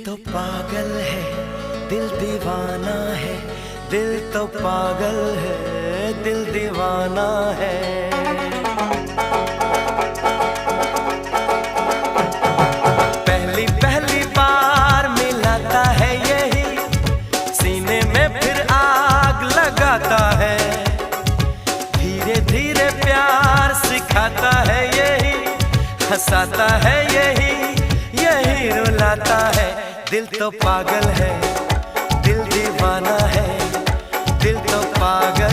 तो पागल है, दिल दीवाना है। दिल तो पागल है, दिल दीवाना है। पहली पहली बार मिलाता है यही, सीने में फिर आग लगाता है। धीरे धीरे प्यार सिखाता है यही, हंसाता है यही, यही रुलाता है। दिल तो पागल है, दिल दीवाना है। दिल तो पागल